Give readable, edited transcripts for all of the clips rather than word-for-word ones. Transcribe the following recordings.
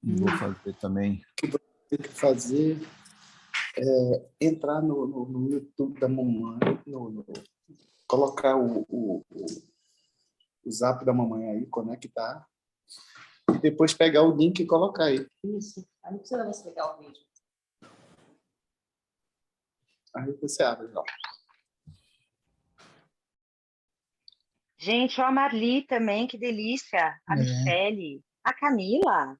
Vou fazer também. O que você tem que fazer é entrar no YouTube da mamãe, colocar o zap da mamãe aí, conectar, e depois pegar o link e colocar aí. Isso. Aí não precisa você pegar o vídeo. Aí você abre, ó. Gente, ó, a Marli também, que delícia. A Michele, a Camila.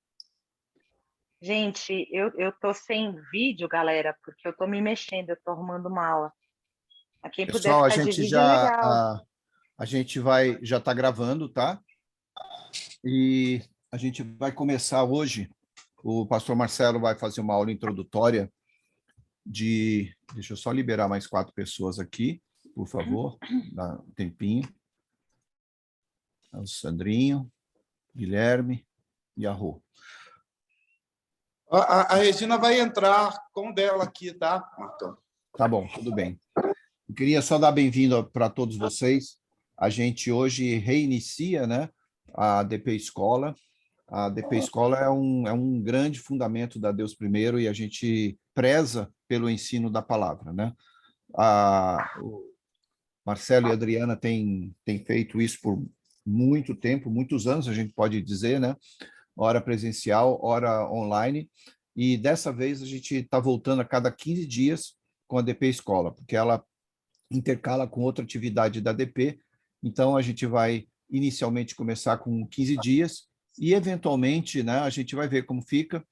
Gente, eu tô sem vídeo, galera, porque eu tô me mexendo, eu tô arrumando mala. A quem puder Pessoal, ficar de vídeo é legal. a gente já está gravando, tá? E a gente vai começar hoje. O pastor Marcelo vai fazer uma aula introdutória deixa eu só liberar mais 4 pessoas aqui, por favor, dá um tempinho. O Sandrinho, Guilherme e a Rô. A Regina vai entrar com o dela aqui, tá, Marcão? Tá bom, tudo bem. Eu queria só dar bem-vindo para todos vocês. A gente hoje reinicia, né, a DP Escola. A DP Escola é um grande fundamento da Deus Primeiro e a gente preza pelo ensino da palavra, né? O Marcelo e a Adriana têm feito isso por muito tempo, muitos anos, a gente pode dizer, né? Hora presencial, hora online. E dessa vez a gente está voltando a cada 15 dias com a DP Escola, porque ela intercala com outra atividade da DP. Então, a gente vai inicialmente começar com 15 dias e, eventualmente, né, a gente vai ver como fica.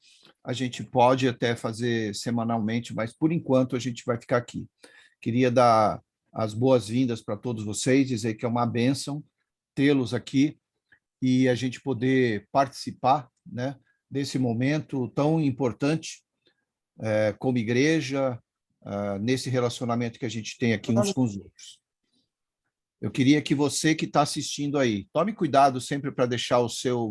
A gente pode até fazer semanalmente, mas, por enquanto, a gente vai ficar aqui. Queria dar as boas-vindas para todos vocês, dizer que é uma bênção tê-los aqui e a gente poder participar, né, desse momento tão importante como igreja, nesse relacionamento que a gente tem aqui uns com os outros. Eu queria que você que está assistindo aí, tome cuidado sempre para deixar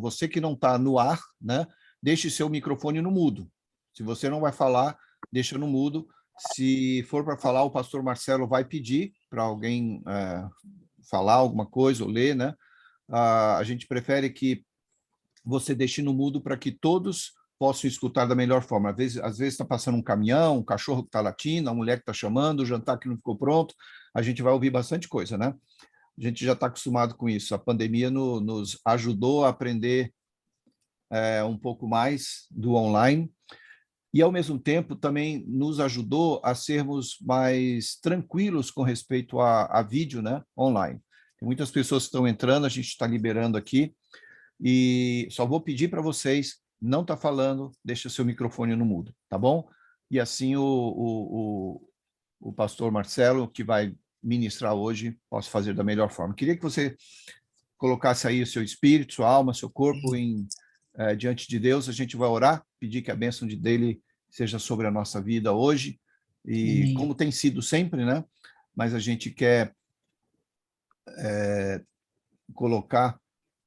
você que não está no ar, né, deixe seu microfone no mudo. Se você não vai falar, deixa no mudo. Se for para falar, o pastor Marcelo vai pedir para alguém falar alguma coisa ou ler, né? A gente prefere que você deixe no mudo para que todos possam escutar da melhor forma. Às vezes está passando um caminhão, um cachorro que está latindo, a mulher que está chamando, o jantar que não ficou pronto, a gente vai ouvir bastante coisa, né? A gente já está acostumado com isso. A pandemia nos ajudou a aprender um pouco mais do online e, ao mesmo tempo, também nos ajudou a sermos mais tranquilos com respeito a vídeo, né, online. Tem muitas pessoas que estão entrando, a gente está liberando aqui, e só vou pedir para vocês, não está falando, deixa seu microfone no mudo, tá bom? E assim o pastor Marcelo, que vai ministrar hoje, possa fazer da melhor forma. Queria que você colocasse aí o seu espírito, sua alma, seu corpo diante de Deus. A gente vai orar, pedir que a bênção dele seja sobre a nossa vida hoje, e Amém. como tem sido sempre, né? Mas a gente quer colocar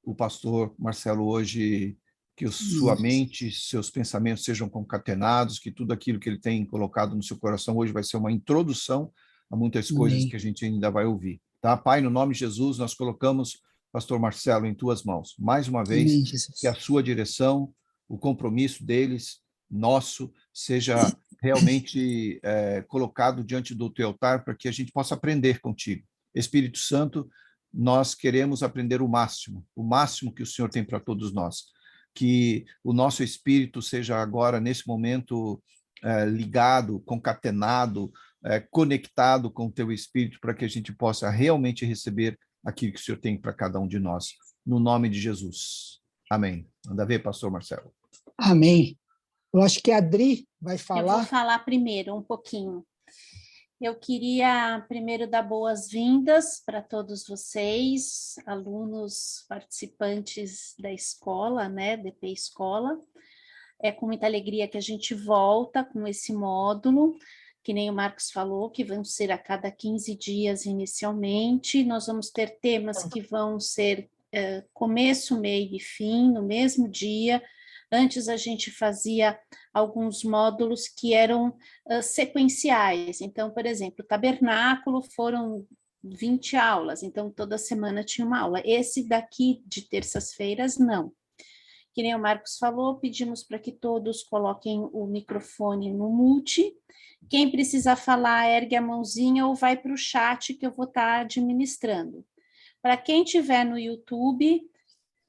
o pastor Marcelo hoje, que sua mente, seus pensamentos sejam concatenados, que tudo aquilo que ele tem colocado no seu coração hoje vai ser uma introdução a muitas coisas que a gente ainda vai ouvir. Tá? Pai, no nome de Jesus, nós colocamos pastor Marcelo em tuas mãos. Mais uma vez, Amém, Jesus. que a sua direção, o compromisso deles, nosso, seja realmente colocado diante do teu altar para que a gente possa aprender contigo. Espírito Santo, nós queremos aprender o máximo que o Senhor tem para todos nós. Que o nosso espírito seja agora, nesse momento, ligado, concatenado, conectado com o teu espírito, para que a gente possa realmente receber aquilo que o Senhor tem para cada um de nós. No nome de Jesus. Amém. Manda ver, pastor Marcelo. Amém. Eu acho que a Adri vai Eu falar. vou falar primeiro um pouquinho. Eu queria primeiro dar boas-vindas para todos vocês, alunos participantes da escola, né, DP Escola. É com muita alegria que a gente volta com esse módulo, que nem o Marcos falou, que vão ser a cada 15 dias inicialmente. Nós vamos ter temas que vão ser começo, meio e fim, no mesmo dia. Antes a gente fazia alguns módulos que eram sequenciais. Então, por exemplo, o tabernáculo foram 20 aulas, então toda semana tinha uma aula. Esse daqui de terças-feiras, não. Que nem o Marcos falou, pedimos para que todos coloquem o microfone no mute. Quem precisa falar, ergue a mãozinha ou vai para o chat que eu vou estar administrando. Para quem estiver no YouTube,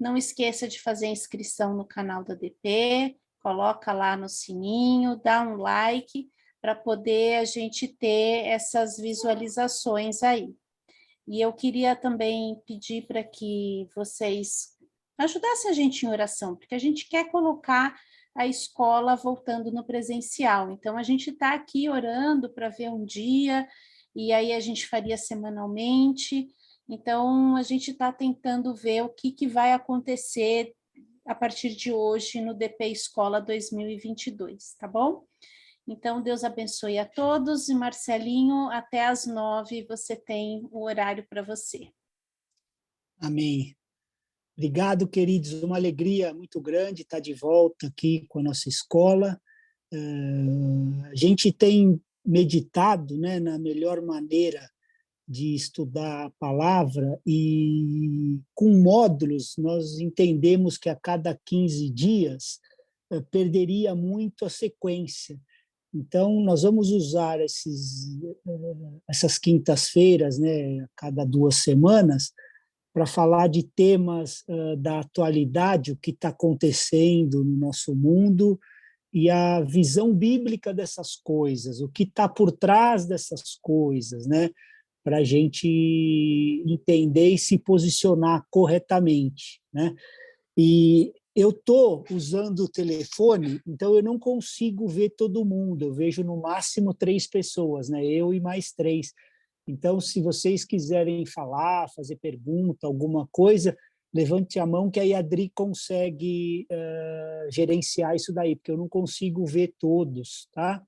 não esqueça de fazer a inscrição no canal da DP, coloca lá no sininho, dá um like, para poder a gente ter essas visualizações aí. E eu queria também pedir para que vocês ajudassem a gente em oração, porque a gente quer colocar a escola voltando no presencial. Então, a gente está aqui orando para ver um dia, e aí a gente faria semanalmente. Então, a gente está tentando ver o que vai acontecer a partir de hoje no DP Escola 2022, tá bom? Então, Deus abençoe a todos, e Marcelinho, até às 9 você tem o horário para você. Amém. Obrigado, queridos. Uma alegria muito grande estar de volta aqui com a nossa escola. A gente tem meditado, né, na melhor maneira de estudar a palavra, e com módulos nós entendemos que a cada 15 dias perderia muito a sequência. Então, nós vamos usar essas quintas-feiras, né, a cada 2 semanas, para falar de temas da atualidade, o que está acontecendo no nosso mundo e a visão bíblica dessas coisas, o que está por trás dessas coisas, né, para a gente entender e se posicionar corretamente, né? E eu estou usando o telefone, então eu não consigo ver todo mundo, eu vejo no máximo 3 pessoas, né? Eu e mais 3. Então, se vocês quiserem falar, fazer pergunta, alguma coisa, levante a mão que aí a Adri consegue gerenciar isso daí, porque eu não consigo ver todos, tá?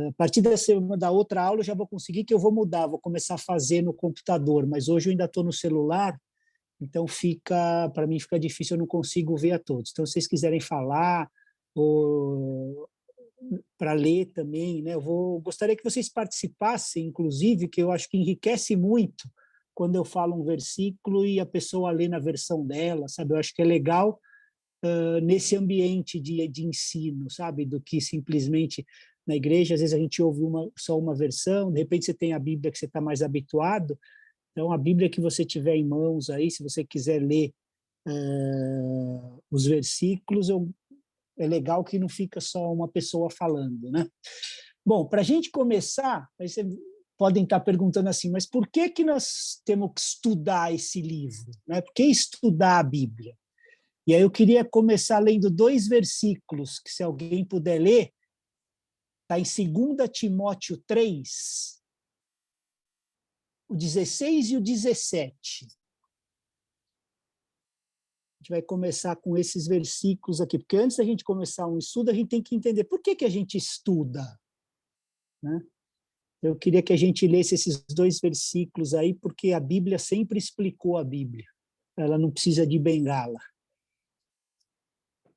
A partir da outra aula eu já vou conseguir, que eu vou mudar, vou começar a fazer no computador, mas hoje eu ainda estou no celular, então para mim fica difícil, eu não consigo ver a todos. Então, se vocês quiserem falar ou para ler também, né? Gostaria que vocês participassem, inclusive, que eu acho que enriquece muito quando eu falo um versículo e a pessoa lê na versão dela, sabe? Eu acho que é legal nesse ambiente de ensino, sabe? Do que simplesmente na igreja, às vezes a gente ouve só uma versão, de repente você tem a Bíblia que você está mais habituado, então a Bíblia que você tiver em mãos aí, se você quiser ler os versículos, é legal que não fica só uma pessoa falando, né? Bom, para a gente começar, aí vocês podem estar perguntando assim, mas por que nós temos que estudar esse livro? Né? Por que estudar a Bíblia? E aí eu queria começar lendo 2 versículos, que se alguém puder ler, está em 2 Timóteo 3, o 16 e o 17. A gente vai começar com esses versículos aqui, porque antes da gente começar um estudo, a gente tem que entender por que a gente estuda, né? Eu queria que a gente lesse esses 2 versículos aí, porque a Bíblia sempre explicou a Bíblia. Ela não precisa de bengala.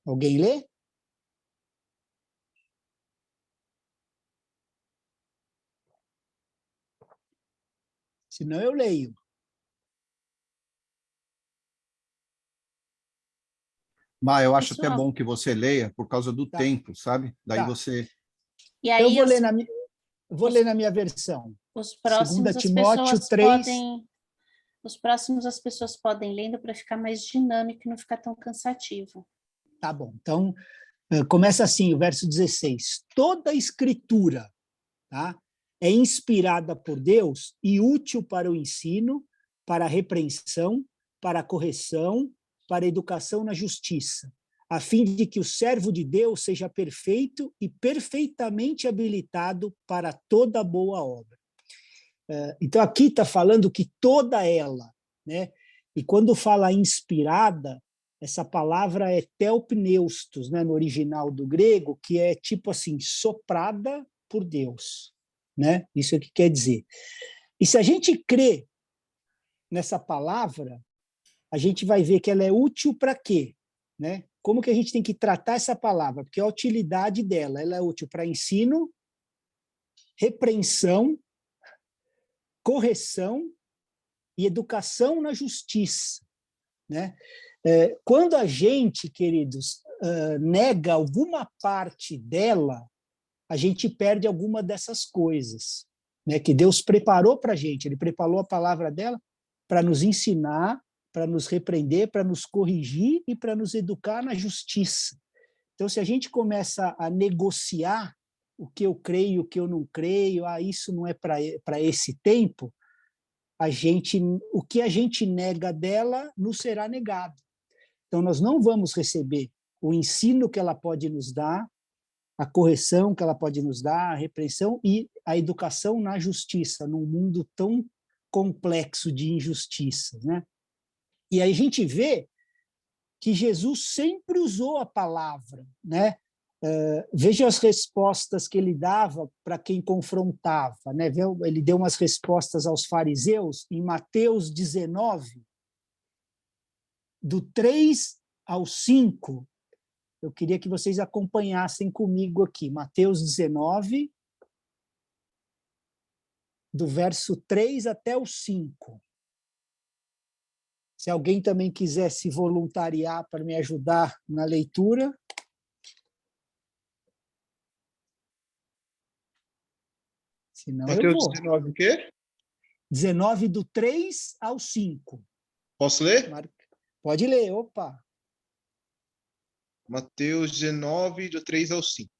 Alguém lê? Senão eu leio. Mas eu acho até Pessoal, bom que você leia por causa do Tá. tempo, sabe? Daí Tá. você... e Eu aí vou ler na minha versão. os próximos 2 as Timóteo pessoas 3. podem... Os próximos as pessoas podem lendo para ficar mais dinâmico e não ficar tão cansativo. Tá bom. Então, começa assim, o verso 16. Toda a escritura, tá, é inspirada por Deus e útil para o ensino, para a repreensão, para a correção, para a educação na justiça, a fim de que o servo de Deus seja perfeito e perfeitamente habilitado para toda boa obra. Então, aqui está falando que toda ela, né? E quando fala inspirada, essa palavra é theopneustos, né, no original do grego, que é tipo assim, soprada por Deus, né? Isso é o que quer dizer. E se a gente crê nessa palavra, a gente vai ver que ela é útil para quê, né? Como que a gente tem que tratar essa palavra? Porque a utilidade dela, ela é útil para ensino, repreensão, correção e educação na justiça, né? Quando a gente, queridos, nega alguma parte dela, a gente perde alguma dessas coisas, né, que Deus preparou para a gente. Ele preparou a palavra dela para nos ensinar, para nos repreender, para nos corrigir e para nos educar na justiça. Então, se a gente começa a negociar o que eu creio, o que eu não creio, isso não é para esse tempo, o que a gente nega dela nos será negado. Então, nós não vamos receber o ensino que ela pode nos dar, a correção que ela pode nos dar, a repreensão e a educação na justiça, num mundo tão complexo de injustiças, né? E aí a gente vê que Jesus sempre usou a palavra, né? Veja as respostas que ele dava para quem confrontava, né? Ele deu umas respostas aos fariseus em Mateus 19, do 3 ao 5. Eu queria que vocês acompanhassem comigo aqui. Mateus 19, do verso 3 até o 5. Se alguém também quiser se voluntariar para me ajudar na leitura. Senão Mateus eu vou. 19, o quê? 19, do 3 ao 5. Posso ler? Pode ler, opa. Mateus 19, do 3 ao 5.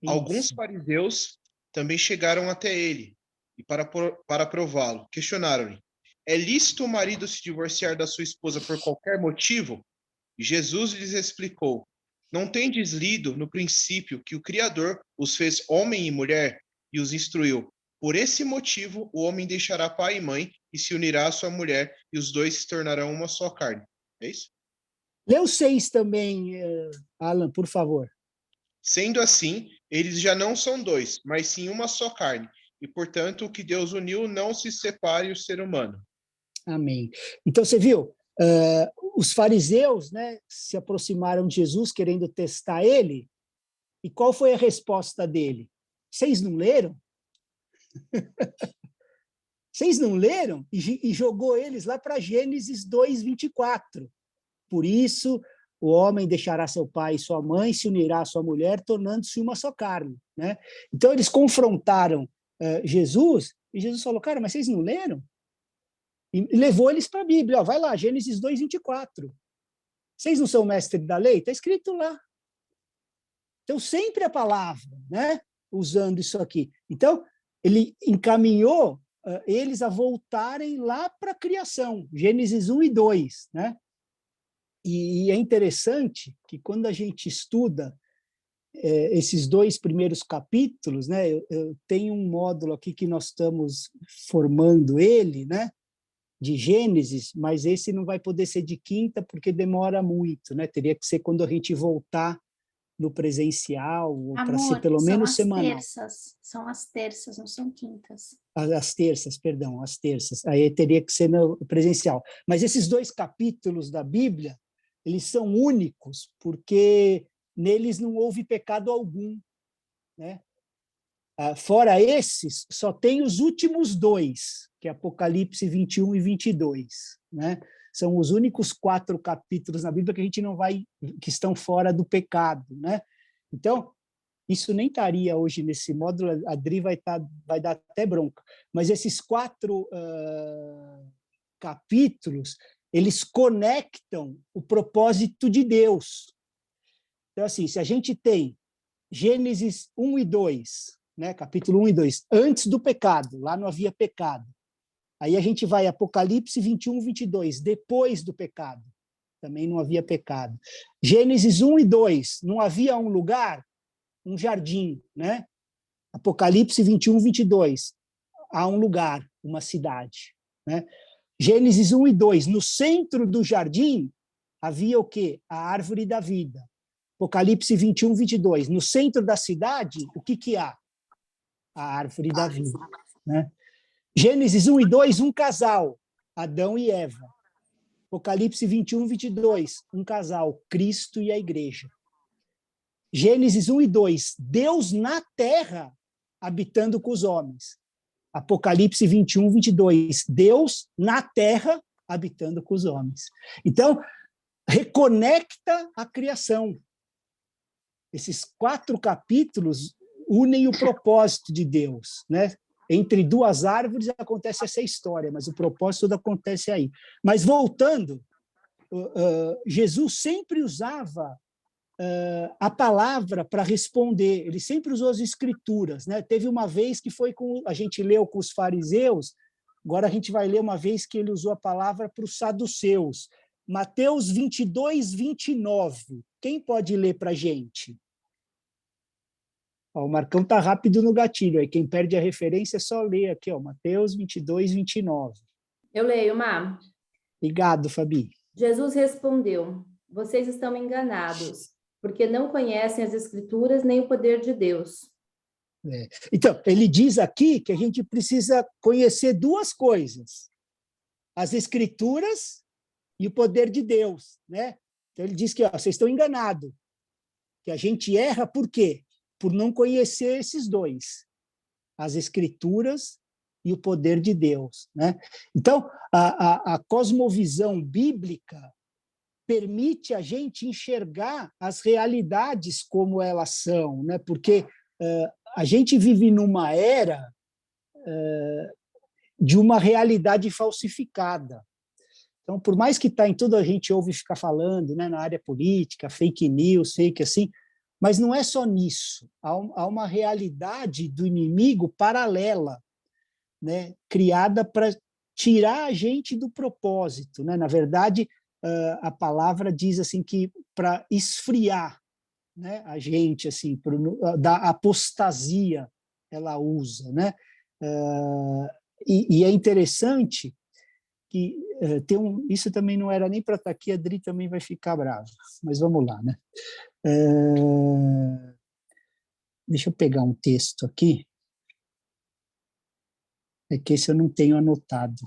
Isso. Alguns fariseus também chegaram até ele, e para prová-lo, questionaram-lhe: é lícito o marido se divorciar da sua esposa por qualquer motivo? E Jesus lhes explicou: não tendes lido no princípio que o Criador os fez homem e mulher e os instruiu? Por esse motivo, o homem deixará pai e mãe e se unirá à sua mulher, e os dois se tornarão uma só carne. É isso? Lê o 6 também, Alan, por favor. Sendo assim, eles já não são dois, mas sim uma só carne. E, portanto, o que Deus uniu não se separe o ser humano. Amém. Então, você viu, os fariseus, né, se aproximaram de Jesus querendo testar ele, e qual foi a resposta dele? Vocês não leram? Vocês não leram? E jogou eles lá para Gênesis 2, 24. Por isso, o homem deixará seu pai e sua mãe, se unirá à sua mulher, tornando-se uma só carne, né? Então, eles confrontaram Jesus, e Jesus falou, cara, mas vocês não leram? E levou eles para a Bíblia. Ó, vai lá, Gênesis 2, 24. Vocês não são mestres da lei? Está escrito lá. Então, sempre a palavra, né? Usando isso aqui. Então, ele encaminhou eles a voltarem lá para a criação, Gênesis 1 e 2, né? E é interessante que quando a gente estuda esses 2 primeiros capítulos, né? Eu tenho um módulo aqui que nós estamos formando ele, né? De Gênesis, mas esse não vai poder ser de quinta porque demora muito, né? Teria que ser quando a gente voltar no presencial, ou para ser pelo menos semanal. São as terças, não são quintas. As terças, perdão, as terças. Aí teria que ser no presencial. Mas esses 2 capítulos da Bíblia, eles são únicos, porque neles não houve pecado algum, né? Fora esses, só tem os últimos 2, que é Apocalipse 21 e 22, né? São os únicos 4 capítulos na Bíblia que a gente não vai, que estão fora do pecado, né? Então, isso nem estaria hoje nesse módulo, a Adri vai dar até bronca, mas esses 4 capítulos, eles conectam o propósito de Deus. Então, assim, se a gente tem Gênesis 1 e 2, né, capítulo 1 e 2, antes do pecado, lá não havia pecado. Aí a gente vai Apocalipse 21, 22, depois do pecado. Também não havia pecado. Gênesis 1 e 2, não havia um lugar, um jardim, né? Apocalipse 21, 22, há um lugar, uma cidade, né? Gênesis 1 e 2, no centro do jardim havia o quê? A árvore da vida. Apocalipse 21, 22, no centro da cidade, o que há? A árvore da vida, né? Gênesis 1 e 2, um casal, Adão e Eva. Apocalipse 21, 22, um casal, Cristo e a igreja. Gênesis 1 e 2, Deus na terra habitando com os homens. Apocalipse 21, 22, Deus na terra habitando com os homens. Então, reconecta a criação. Esses 4 capítulos unem o propósito de Deus, né? Entre 2 árvores acontece essa história, mas o propósito todo acontece aí. Mas voltando, Jesus sempre usava a palavra para responder, ele sempre usou as escrituras, né? Teve uma vez que foi a gente leu com os fariseus, agora a gente vai ler uma vez que ele usou a palavra para os saduceus. Mateus 22, 29. Quem pode ler para a gente? Ó, o Marcão está rápido no gatilho, aí quem perde a referência é só ler aqui, ó, Mateus 22, 29. Eu leio, Má. Obrigado, Fabi. Jesus respondeu: vocês estão enganados, porque não conhecem as Escrituras nem o poder de Deus. Então, ele diz aqui que a gente precisa conhecer 2 coisas: as Escrituras e o poder de Deus, né? Então, ele diz que vocês estão enganados, que a gente erra por quê? Por não conhecer esses 2, as Escrituras e o poder de Deus, né? Então, a cosmovisão bíblica permite a gente enxergar as realidades como elas são, né? Porque a gente vive numa era de uma realidade falsificada. Então, por mais que está em tudo, a gente ouve ficar falando, né, na área política, fake news, fake assim, mas não é só nisso. Há uma realidade do inimigo paralela, né, criada para tirar a gente do propósito, né? Na verdade, a palavra diz assim que para esfriar, né, a gente, assim, da apostasia, ela usa, né? E é interessante que isso também não era nem para estar aqui, a Adri também vai ficar brava, mas vamos lá, né? Deixa eu pegar um texto aqui, é que esse eu não tenho anotado.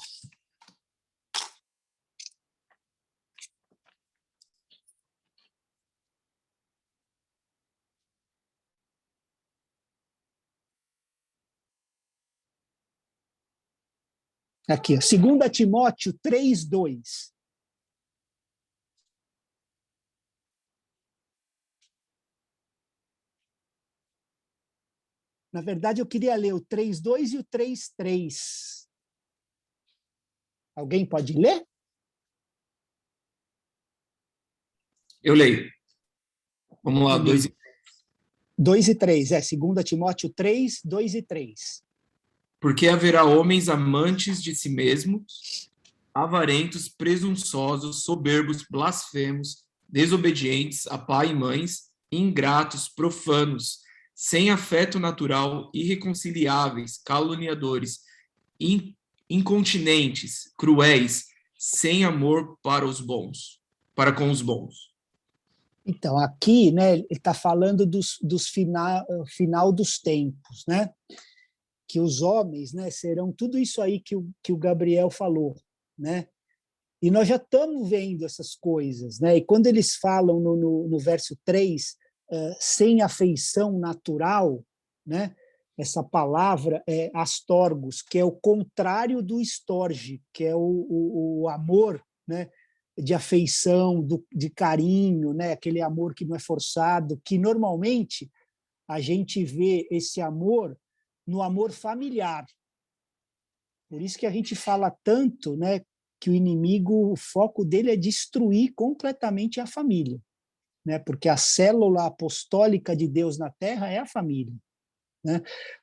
Aqui, 2 Timóteo 3, 2. Na verdade, eu queria ler o 3:2 e o 3:3. Alguém pode ler? Eu leio. Vamos lá, 2 e 2 e 3, 2 Timóteo 3, 2 e 3. Porque haverá homens amantes de si mesmos, avarentos, presunçosos, soberbos, blasfemos, desobedientes a pai e mães, ingratos, profanos, sem afeto natural, irreconciliáveis, caluniadores, incontinentes, cruéis, sem amor para com os bons. Então, aqui, né, ele está falando dos final dos tempos, né? Que os homens, né, serão tudo isso aí que o Gabriel falou, né? E nós já estamos vendo essas coisas, né? E quando eles falam no verso 3, sem afeição natural, né? Essa palavra é astorgos, que é o contrário do estorge, que é o amor, né? De afeição, de carinho, né? Aquele amor que não é forçado, que normalmente a gente vê esse amor no amor familiar. Por isso que a gente fala tanto, né, que o inimigo, o foco dele é destruir completamente a família, né? Porque a célula apostólica de Deus na Terra é a família, né?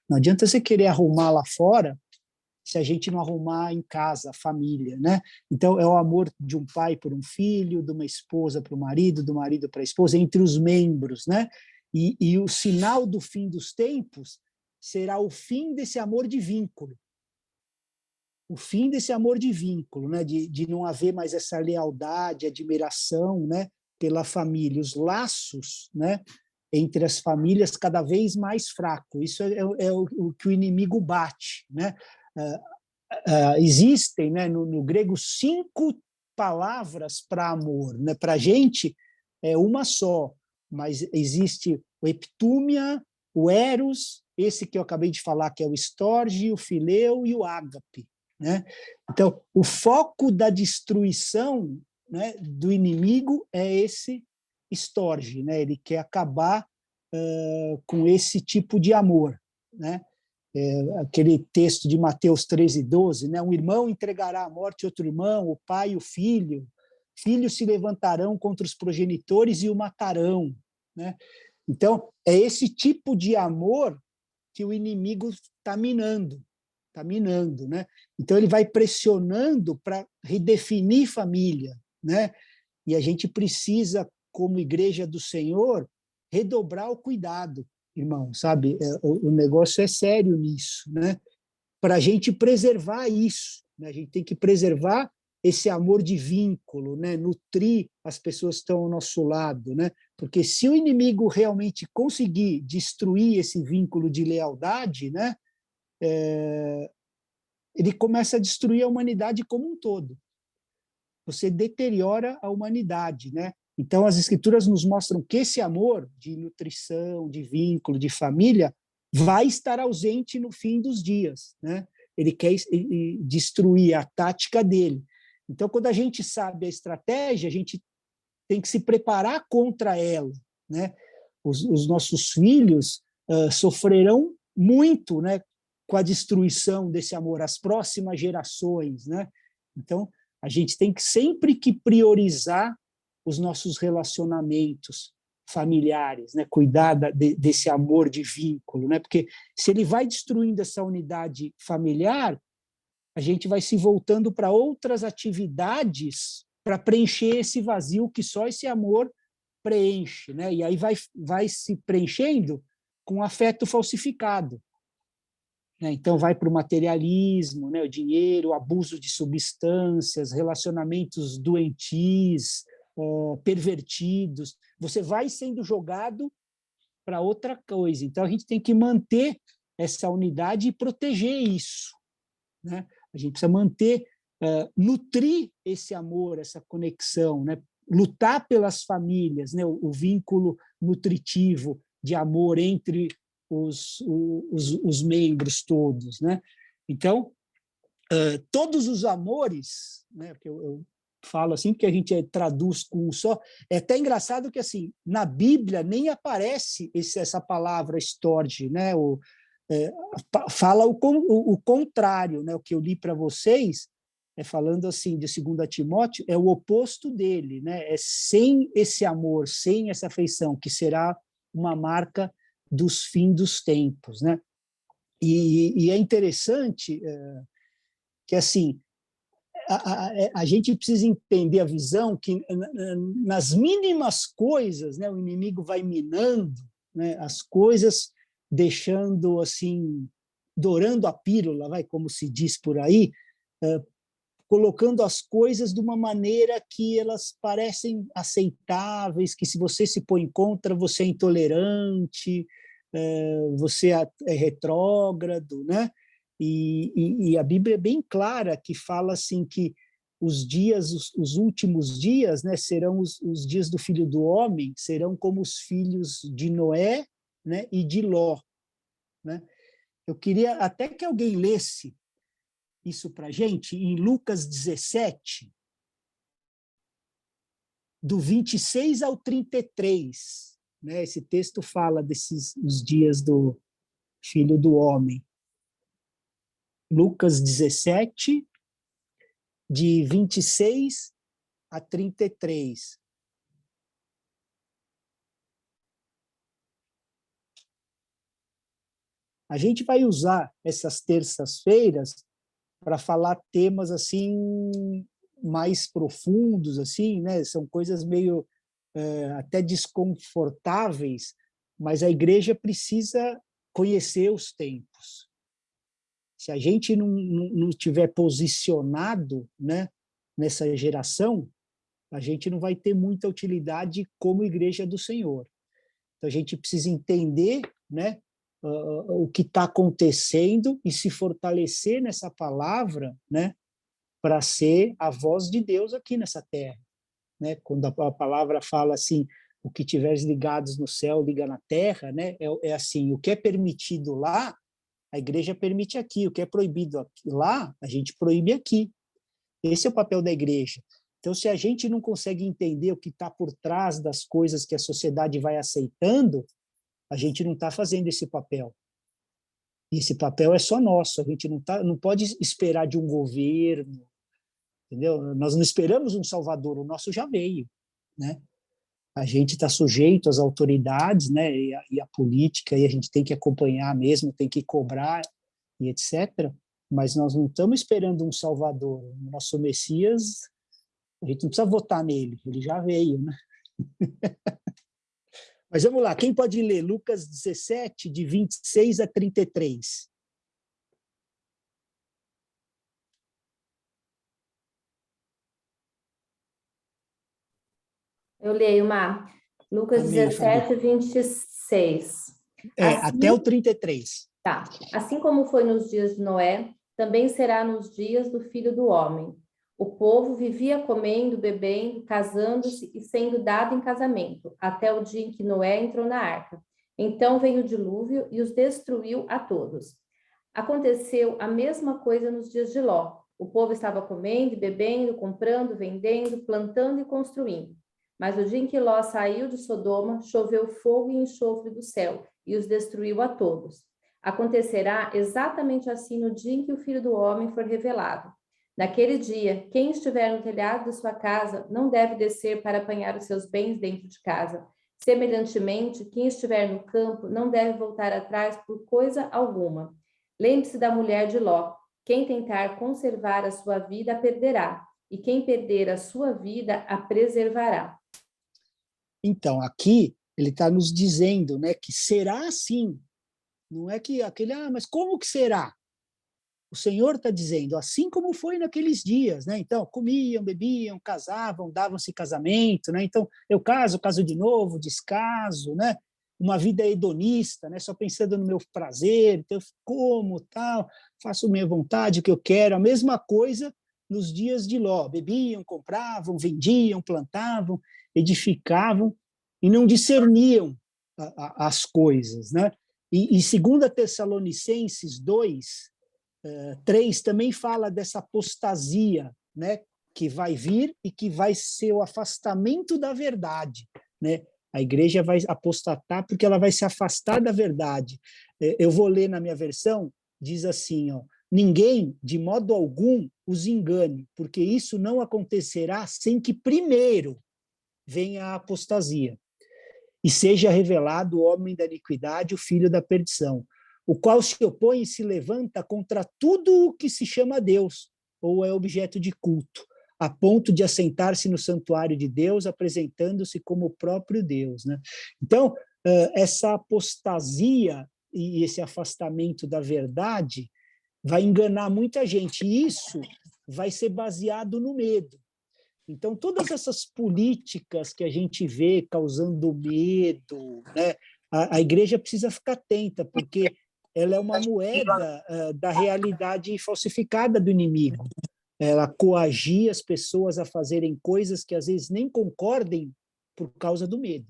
Não adianta você querer arrumar lá fora se a gente não arrumar em casa, a família, né? Então, é o amor de um pai por um filho, de uma esposa para o marido, do marido para a esposa, entre os membros, né? E o sinal do fim dos tempos será o fim desse amor de vínculo. O fim desse amor de vínculo, né? De não haver mais essa lealdade, admiração, né? Pela família. Os laços, né? Entre as famílias cada vez mais fracos. Isso é o que o inimigo bate, né? Existem, né, no grego 5 palavras para amor, né? Para a gente é uma só, mas existe o epitúmia, o eros, esse que eu acabei de falar, que é o estorge, o fileu e o ágape, né? Então, o foco da destruição né, do inimigo é esse estorge, né? Ele quer acabar com esse tipo de amor, né? Aquele texto de Mateus 13:12, né? Um irmão entregará à morte outro irmão, o pai e o filho. Filhos se levantarão contra os progenitores e o matarão, né? Então, é esse tipo de amor que o inimigo está minando, né? Então, ele vai pressionando para redefinir família, né? E a gente precisa, como igreja do Senhor, redobrar o cuidado, irmão, sabe? O negócio é sério nisso, né? Para a gente preservar isso, né? A gente tem que preservar esse amor de vínculo, né? Nutrir as pessoas que estão ao nosso lado, né? Porque se o inimigo realmente conseguir destruir esse vínculo de lealdade, né? Ele começa a destruir a humanidade como um todo. Você deteriora a humanidade, né? Então, as Escrituras nos mostram que esse amor de nutrição, de vínculo, de família, vai estar ausente no fim dos dias, né? Ele quer destruir a tática dele. Então, quando a gente sabe a estratégia, a gente tem que se preparar contra ela, né? Os nossos filhos sofrerão muito, né, com a destruição desse amor, as próximas gerações, né? Então, a gente tem que sempre que priorizar os nossos relacionamentos familiares, né? Cuidar desse amor de vínculo, né? Porque se ele vai destruindo essa unidade familiar, a gente vai se voltando para outras atividades para preencher esse vazio que só esse amor preenche, né? E aí vai se preenchendo com afeto falsificado, né? Então vai para o materialismo, né? O dinheiro, o abuso de substâncias, relacionamentos doentios, pervertidos. Você vai sendo jogado para outra coisa. Então a gente tem que manter essa unidade e proteger isso, né? A gente precisa manter, nutrir esse amor, essa conexão, né? Lutar pelas famílias, né? O vínculo nutritivo de amor entre os membros todos, né? Então, todos os amores, né? Porque eu falo assim, porque a gente traduz com um só. É até engraçado que assim na Bíblia nem aparece essa palavra storge, né? Fala o contrário, né? O que eu li para vocês falando assim de 2 Timóteo é o oposto dele, né? É sem esse amor, sem essa afeição, que será uma marca dos fins dos tempos, né? E é interessante que assim a gente precisa entender a visão que nas mínimas coisas, né, o inimigo vai minando, né, as coisas, deixando assim, dourando a pílula, vai, como se diz por aí, colocando as coisas de uma maneira que elas parecem aceitáveis, que se você se põe contra, você é intolerante, você é retrógrado, né? E a Bíblia é bem clara que fala assim que os últimos dias, né, serão os dias do Filho do Homem, serão como os filhos de Noé, né, e de Ló, né? Eu queria até que alguém lesse isso para a gente em Lucas 17, do 26 ao 33, né? Esse texto fala desses os dias do Filho do Homem. Lucas 17, de 26 a 33. A gente vai usar essas terças-feiras para falar temas assim mais profundos, assim, né? São coisas meio até desconfortáveis, mas a igreja precisa conhecer os tempos. Se a gente não tiver posicionado, né, nessa geração, a gente não vai ter muita utilidade como igreja do Senhor. Então a gente precisa entender, né, o que está acontecendo e se fortalecer nessa palavra, né, para ser a voz de Deus aqui nessa terra, né? Quando a palavra fala assim, o que tiveres ligados no céu, liga na terra, né? É assim, o que é permitido lá, a igreja permite aqui, o que é proibido aqui, lá, a gente proíbe aqui. Esse é o papel da igreja. Então, se a gente não consegue entender o que está por trás das coisas que a sociedade vai aceitando, a gente não está fazendo esse papel. E esse papel é só nosso, a gente não pode esperar de um governo, entendeu? Nós não esperamos um salvador, o nosso já veio, né? A gente está sujeito às autoridades, né, e a política, e a gente tem que acompanhar mesmo, tem que cobrar, e etc. Mas nós não estamos esperando um salvador. O nosso Messias, a gente não precisa votar nele, ele já veio, né? Mas vamos lá, quem pode ler Lucas 17, de 26 a 33? Eu leio, Mar. Lucas Amém, 17, 26. Até o 33. Tá. Assim como foi nos dias de Noé, também será nos dias do Filho do Homem. O povo vivia comendo, bebendo, casando-se e sendo dado em casamento, até o dia em que Noé entrou na arca. Então veio o dilúvio e os destruiu a todos. Aconteceu a mesma coisa nos dias de Ló. O povo estava comendo, bebendo, comprando, vendendo, plantando e construindo. Mas no dia em que Ló saiu de Sodoma, choveu fogo e enxofre do céu e os destruiu a todos. Acontecerá exatamente assim no dia em que o Filho do Homem for revelado. Naquele dia, quem estiver no telhado de sua casa não deve descer para apanhar os seus bens dentro de casa. Semelhantemente, quem estiver no campo não deve voltar atrás por coisa alguma. Lembre-se da mulher de Ló. Quem tentar conservar a sua vida a perderá, e quem perder a sua vida a preservará. Então, aqui ele está nos dizendo, né, que será assim. Não é que aquele, mas como que será? O Senhor está dizendo, assim como foi naqueles dias, né? Então, comiam, bebiam, casavam, davam-se casamento, né? Então, eu caso de novo, descaso, né? Uma vida hedonista, né? Só pensando no meu prazer, então eu como, tal, faço minha vontade, o que eu quero. A mesma coisa nos dias de Ló. Bebiam, compravam, vendiam, plantavam, edificavam e não discerniam as coisas, né? E 2 Tessalonicenses 2, 3 também fala dessa apostasia, né, que vai vir e que vai ser o afastamento da verdade, né? A igreja vai apostatar porque ela vai se afastar da verdade. Eu vou ler na minha versão, diz assim, ó, ninguém, de modo algum, os engane, porque isso não acontecerá sem que primeiro venha a apostasia e seja revelado o homem da iniquidade, o filho da perdição, o qual se opõe e se levanta contra tudo o que se chama Deus, ou é objeto de culto, a ponto de assentar-se no santuário de Deus, apresentando-se como o próprio Deus, né? Então, essa apostasia e esse afastamento da verdade vai enganar muita gente, e isso vai ser baseado no medo. Então, todas essas políticas que a gente vê causando medo, né, a igreja precisa ficar atenta, porque ela é uma moeda da realidade falsificada do inimigo. Ela coagia as pessoas a fazerem coisas que às vezes nem concordem por causa do medo.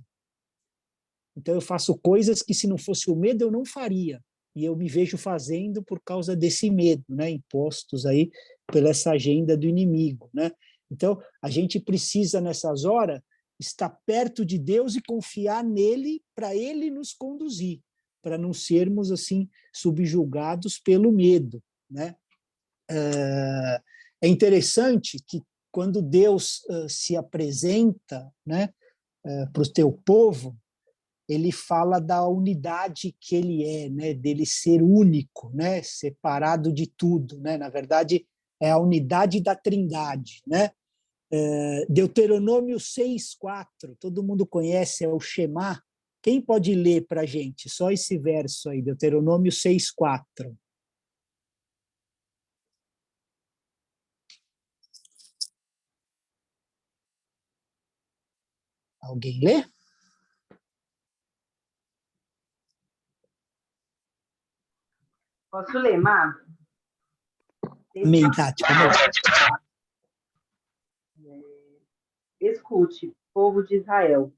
Então, eu faço coisas que, se não fosse o medo, eu não faria. E eu me vejo fazendo por causa desse medo, né, impostos aí pela essa agenda do inimigo, né? Então, a gente precisa, nessas horas, estar perto de Deus e confiar nele para ele nos conduzir, para não sermos assim subjugados pelo medo, né? É interessante que quando Deus se apresenta, né, para o teu povo, ele fala da unidade que ele é, né, dele ser único, né, separado de tudo, né? Na verdade, é a unidade da Trindade, né? Deuteronômio 6:4, todo mundo conhece, é o Shema. Quem pode ler para a gente? Só esse verso aí, Deuteronômio 6:4. Alguém lê? Posso ler, Má? Amém, Tati. Escute, povo de Israel.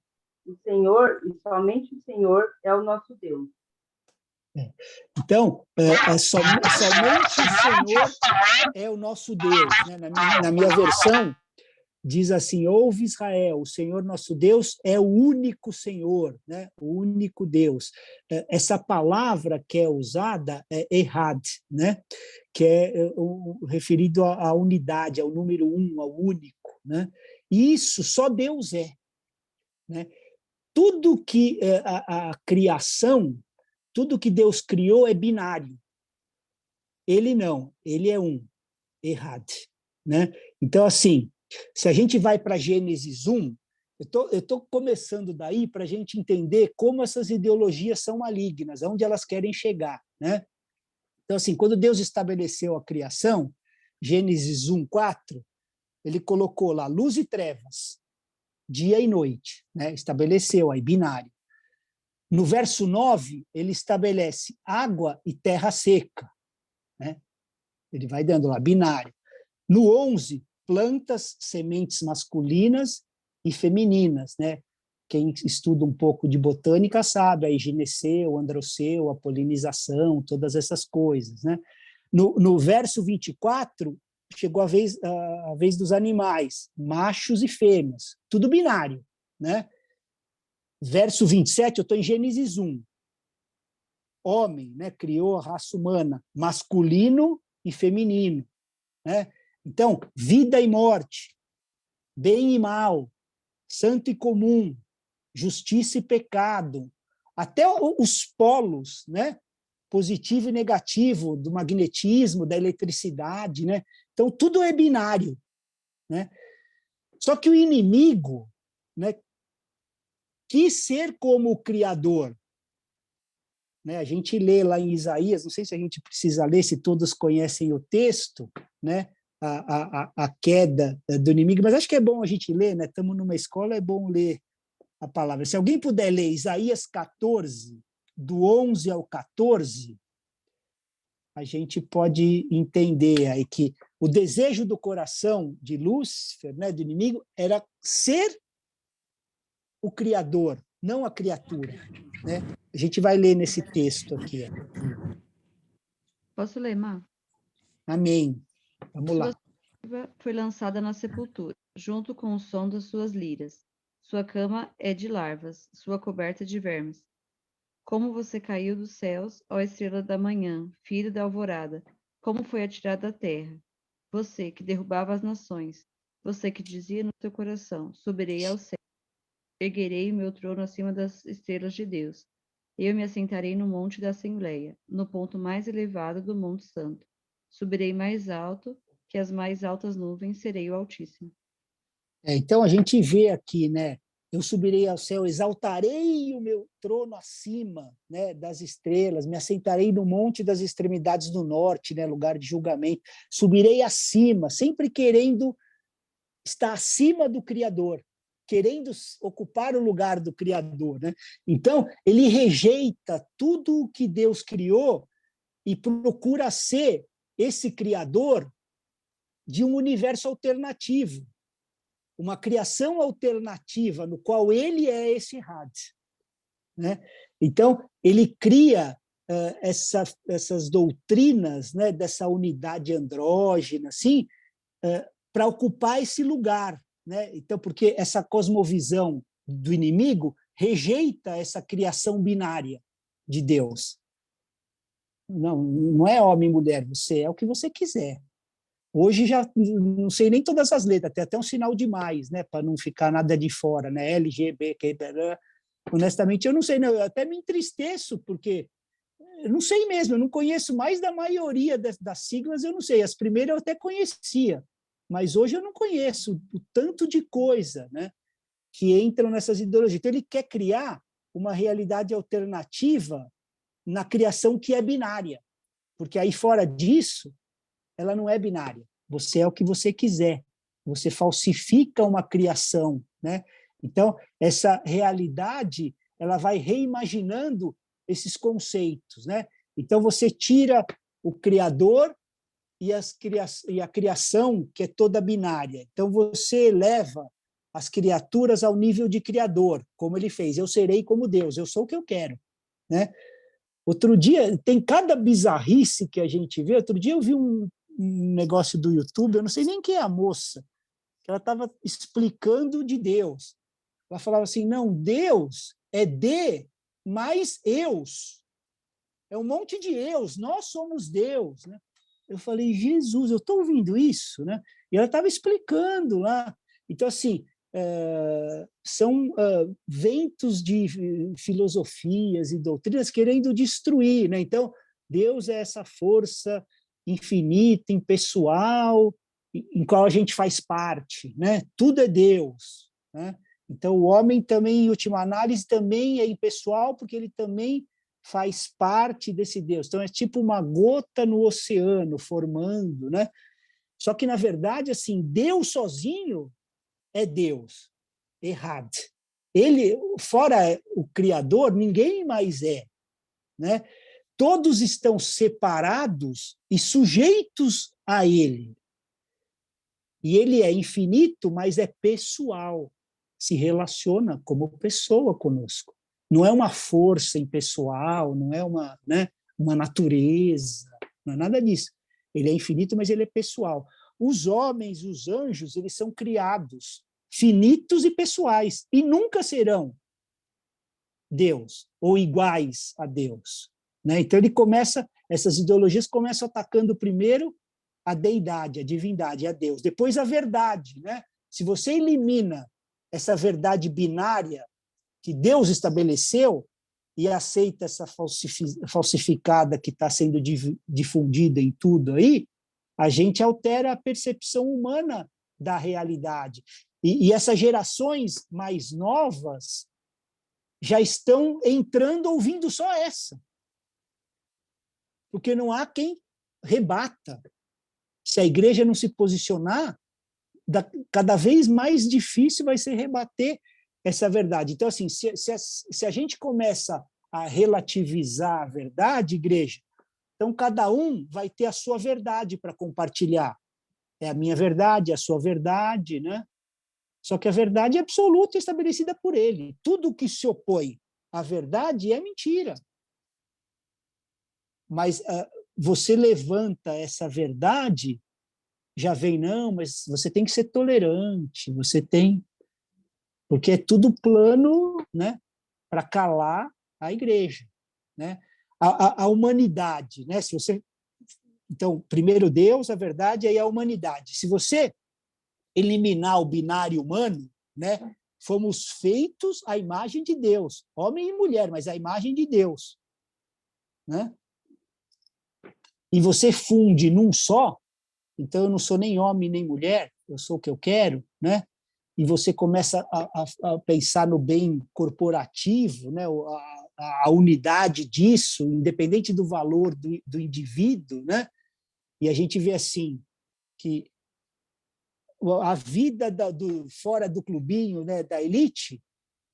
O Senhor, e somente o Senhor, é o nosso Deus. Então, somente o Senhor é o nosso Deus, né? Na minha versão, diz assim: ouve Israel, o Senhor nosso Deus é o único Senhor, né? O único Deus. Essa palavra que é usada é Ehad, né? Que é referido à unidade, ao número um, ao único, né? E isso só Deus é, né? Tudo que a criação, tudo que Deus criou é binário. Ele não, ele é um, Ehad, né? Então, assim, se a gente vai para Gênesis 1, eu estou começando daí para a gente entender como essas ideologias são malignas, aonde elas querem chegar, né? Então, assim, quando Deus estabeleceu a criação, Gênesis 1:4, ele colocou lá luz e trevas, dia e noite, né? Estabeleceu aí, binário. No verso 9, ele estabelece água e terra seca, né? Ele vai dando lá, binário. No 11, plantas, sementes masculinas e femininas, né? Quem estuda um pouco de botânica sabe, aí gineceu, androceu, a polinização, todas essas coisas, né? No verso 24, chegou a vez dos animais, machos e fêmeas, tudo binário, né? Verso 27, eu estou em Gênesis 1. Homem, né? Criou a raça humana, masculino e feminino, né? Então, vida e morte, bem e mal, santo e comum, justiça e pecado, até os polos, né? Positivo e negativo do magnetismo, da eletricidade, né? Então, tudo é binário, né? Só que o inimigo, né, quis ser como o Criador, né? A gente lê lá em Isaías, não sei se a gente precisa ler, se todos conhecem o texto, né? A queda do inimigo, mas acho que é bom a gente ler, né? Estamos numa escola, é bom ler a palavra. Se alguém puder ler Isaías 14, do 11 ao 14, a gente pode entender aí que o desejo do coração de Lúcifer, né, do inimigo, era ser o Criador, não a criatura, né? A gente vai ler nesse texto aqui. Ó. Posso ler, Má? Amém. Vamos lá. Sua saiva foi lançada na sepultura, junto com o som das suas liras. Sua cama é de larvas, sua coberta de vermes. Como você caiu dos céus, ó estrela da manhã, filho da alvorada, como foi atirada à terra. Você que derrubava as nações, você que dizia no seu coração, subirei ao céu, erguerei o meu trono acima das estrelas de Deus. Eu me assentarei no monte da Assembleia, no ponto mais elevado do Monte Santo. Subirei mais alto que as mais altas nuvens, serei o Altíssimo. Então, a gente vê aqui, né? Eu subirei ao céu, exaltarei o meu trono acima, né, das estrelas, me assentarei no monte das extremidades do norte, né, lugar de julgamento. Subirei acima, sempre querendo estar acima do Criador, querendo ocupar o lugar do Criador, né? Então, ele rejeita tudo o que Deus criou e procura ser esse Criador de um universo alternativo, uma criação alternativa no qual ele é esse Had, né? Então, ele cria essas doutrinas, né, dessa unidade andrógena, assim, para ocupar esse lugar, né? Então, porque essa cosmovisão do inimigo rejeita essa criação binária de Deus. Não é homem e mulher, você é o que você quiser. Hoje já não sei nem todas as letras, tem até um sinal de mais, né, para não ficar nada de fora, né, LGBT, honestamente eu não sei, não, eu até me entristeço, porque eu não sei mesmo, eu não conheço mais da maioria das siglas, eu não sei, as primeiras eu até conhecia, mas hoje eu não conheço o tanto de coisa, né, que entram nessas ideologias. Então ele quer criar uma realidade alternativa na criação que é binária, porque aí fora disso, ela não é binária. Você é o que você quiser. Você falsifica uma criação, né? Então, essa realidade, ela vai reimaginando esses conceitos, né? Então, você tira o Criador e a criação, que é toda binária. Então, você eleva as criaturas ao nível de Criador, como ele fez. Eu serei como Deus, eu sou o que eu quero, né? Outro dia, tem cada bizarrice que a gente vê. Outro dia eu vi um negócio do YouTube, eu não sei nem quem é a moça, que ela estava explicando de Deus. Ela falava assim, não, Deus é de mais eus. É um monte de eus, nós somos Deus, né? Eu falei, Jesus, eu estou ouvindo isso, né? E ela estava explicando lá. Então, assim, são ventos de filosofias e doutrinas querendo destruir, né? Então, Deus é essa força infinita, impessoal, em qual a gente faz parte, né? Tudo é Deus, né? Então, o homem também, em última análise, também é impessoal, porque ele também faz parte desse Deus. Então, é tipo uma gota no oceano formando, né? Só que, na verdade, assim, Deus sozinho é Deus. Errado. Ele, fora o Criador, ninguém mais é, né? Todos estão separados e sujeitos a ele. E ele é infinito, mas é pessoal. Se relaciona como pessoa conosco. Não é uma força impessoal, não é uma, né, uma natureza, não é nada disso. Ele é infinito, mas ele é pessoal. Os homens, os anjos, eles são criados, finitos e pessoais, e nunca serão Deus, ou iguais a Deus, né? Então essas ideologias começam atacando primeiro a deidade, a divindade, a Deus, depois a verdade, né? Se você elimina essa verdade binária que Deus estabeleceu e aceita essa falsificada que está sendo difundida em tudo aí, a gente altera a percepção humana da realidade. E essas gerações mais novas já estão entrando ouvindo só essa. Porque não há quem rebata. Se a igreja não se posicionar, cada vez mais difícil vai ser rebater essa verdade. Então, assim, se a gente começa a relativizar a verdade, igreja, então cada um vai ter a sua verdade para compartilhar. É a minha verdade, a sua verdade, né? Só que a verdade é absoluta e estabelecida por ele. Tudo que se opõe à verdade é mentira. Mas você levanta essa verdade, já vem, não, mas você tem que ser tolerante, você tem... Porque é tudo plano, né, para calar a igreja, né? A humanidade, né? Se você... Então, primeiro Deus, a verdade, aí a humanidade. Se você eliminar o binário humano, né, fomos feitos à imagem de Deus, homem e mulher, mas à imagem de Deus, né? E você funde num só, então eu não sou nem homem nem mulher, eu sou o que eu quero, né? E você começa a pensar no bem corporativo, né? A unidade disso, independente do valor do indivíduo, né? E a gente vê assim que a vida fora do clubinho, né, da elite,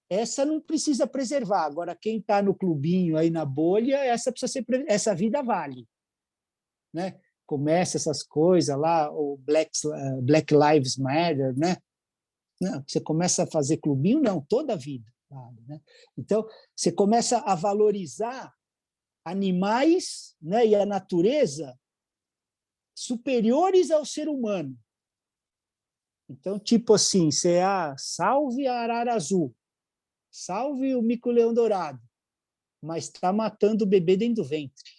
essa não precisa preservar. Agora, quem está no clubinho, aí na bolha, essa vida vale, né? Começa essas coisas lá, o Black Lives Matter, né? Não, você começa a fazer clubinho, não, toda a vida vale, né? Então, você começa a valorizar animais, né, e a natureza superiores ao ser humano. Então, tipo assim, você salve a arara azul, salve o mico-leão dourado, mas está matando o bebê dentro do ventre.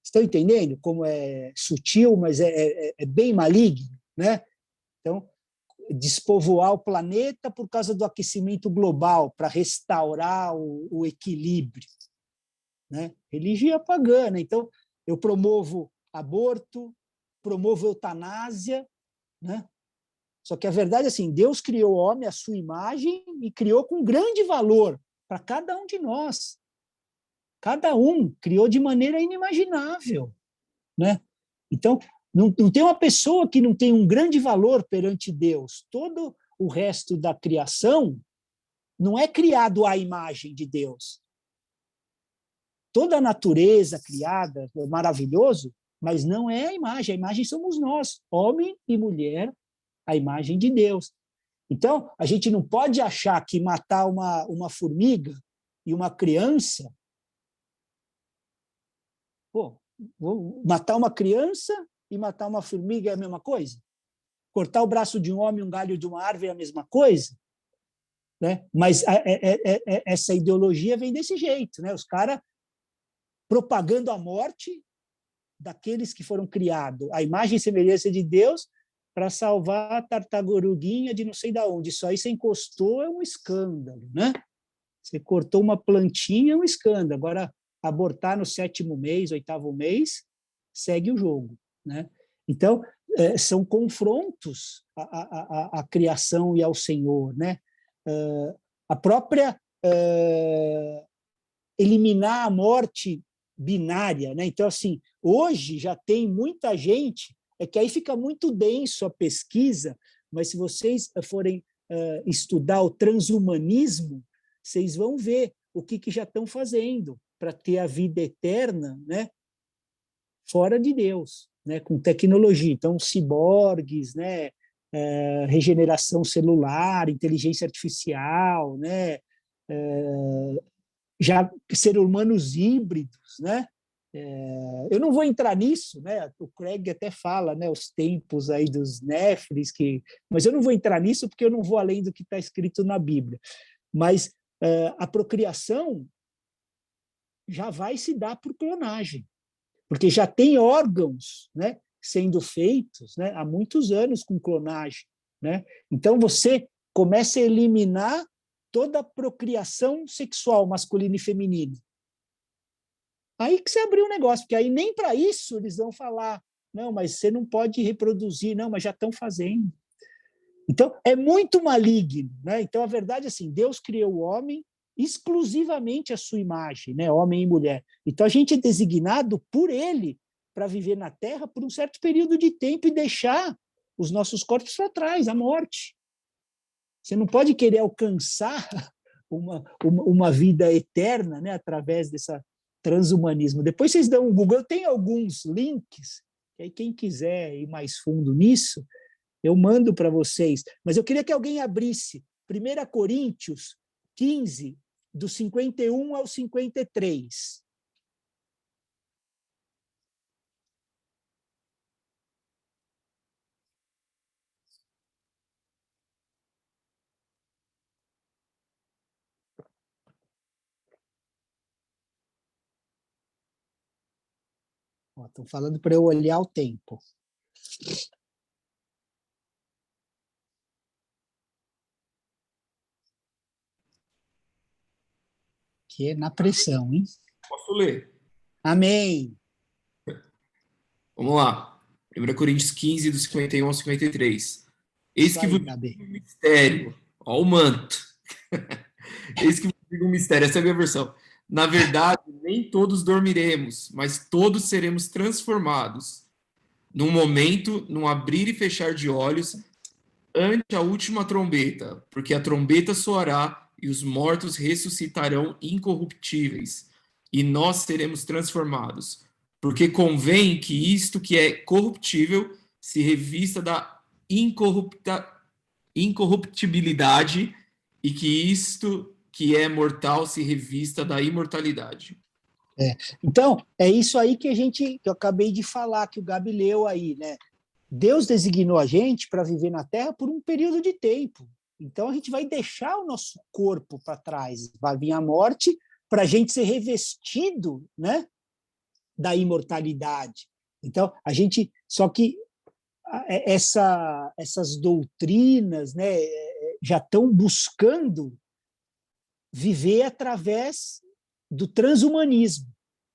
Estão entendendo como é sutil, mas é bem maligno, né? Então, despovoar o planeta por causa do aquecimento global, para restaurar o equilíbrio, né? Religião pagã, né? Então, eu promovo aborto, promovo eutanásia, né? Só que a verdade é assim, Deus criou o homem à sua imagem e criou com grande valor para cada um de nós. Cada um criou de maneira inimaginável, né? Então, não tem uma pessoa que não tem um grande valor perante Deus. Todo o resto da criação não é criado à imagem de Deus. Toda a natureza criada é maravilhoso, mas não é a imagem somos nós, homem e mulher, a imagem de Deus. Então, a gente não pode achar que matar uma formiga e uma criança... Pô, matar uma criança e matar uma formiga é a mesma coisa? Cortar o braço de um homem, um galho de uma árvore é a mesma coisa, né? Mas essa ideologia vem desse jeito, né? Os caras propagando a morte daqueles que foram criados à imagem e semelhança de Deus para salvar a tartaruguinha de não sei de onde. Isso aí você encostou, é um escândalo, né? Você cortou uma plantinha, é um escândalo. Agora, abortar no 7º mês, 8º mês, segue o jogo, né? Então, são confrontos à criação e ao Senhor, né? A própria eliminar a morte binária, né? Então, assim, hoje já tem muita gente, é que aí fica muito denso a pesquisa, mas se vocês forem estudar o transhumanismo, vocês vão ver o que já estão fazendo para ter a vida eterna, né? Fora de Deus, né? Com tecnologia. Então, ciborgues, né? Regeneração celular, inteligência artificial, né? Já seres humanos híbridos, né? Eu não vou entrar nisso, né? O Craig até fala, né? Os tempos aí dos Néfilis, mas eu não vou entrar nisso porque eu não vou além do que está escrito na Bíblia. Mas a procriação já vai se dar por clonagem, porque já tem órgãos, né? Sendo feitos, né? Há muitos anos com clonagem, né? Então você começa a eliminar toda a procriação sexual masculina e feminina. Aí que você abriu um negócio, porque aí nem para isso eles vão falar, não, mas você não pode reproduzir, não, mas já estão fazendo. Então, é muito maligno, né? Então, a verdade é assim, Deus criou o homem exclusivamente à sua imagem, né? Homem e mulher. Então, a gente é designado por ele para viver na Terra por um certo período de tempo e deixar os nossos corpos para trás, a morte. Você não pode querer alcançar uma vida eterna, né, através desse transhumanismo. Depois vocês dão um Google, eu tenho alguns links, e aí quem quiser ir mais fundo nisso, eu mando para vocês. Mas eu queria que alguém abrisse 1 Coríntios 15, do 51 ao 53. Estão falando para eu olhar o tempo. Que é na pressão, hein? Posso ler? Amém. Vamos lá. 1 Coríntios 15, do 51 ao 53. Eis que vos digo um mistério. Ó o manto. Eis que vos digo um mistério. Essa é a minha versão. Na verdade, nem todos dormiremos, mas todos seremos transformados. Num momento, num abrir e fechar de olhos, ante a última trombeta, porque a trombeta soará e os mortos ressuscitarão incorruptíveis, e nós seremos transformados. Porque convém que isto que é corruptível se revista da incorruptibilidade e que isto que é mortal se revista da imortalidade. Então, é isso aí que eu acabei de falar, que o Gabi leu aí, né? Deus designou a gente para viver na Terra por um período de tempo. Então, a gente vai deixar o nosso corpo para trás. Vai vir a morte para a gente ser revestido, né, da imortalidade. Então, a gente... Só que essas doutrinas, né, já estão buscando viver através do transhumanismo,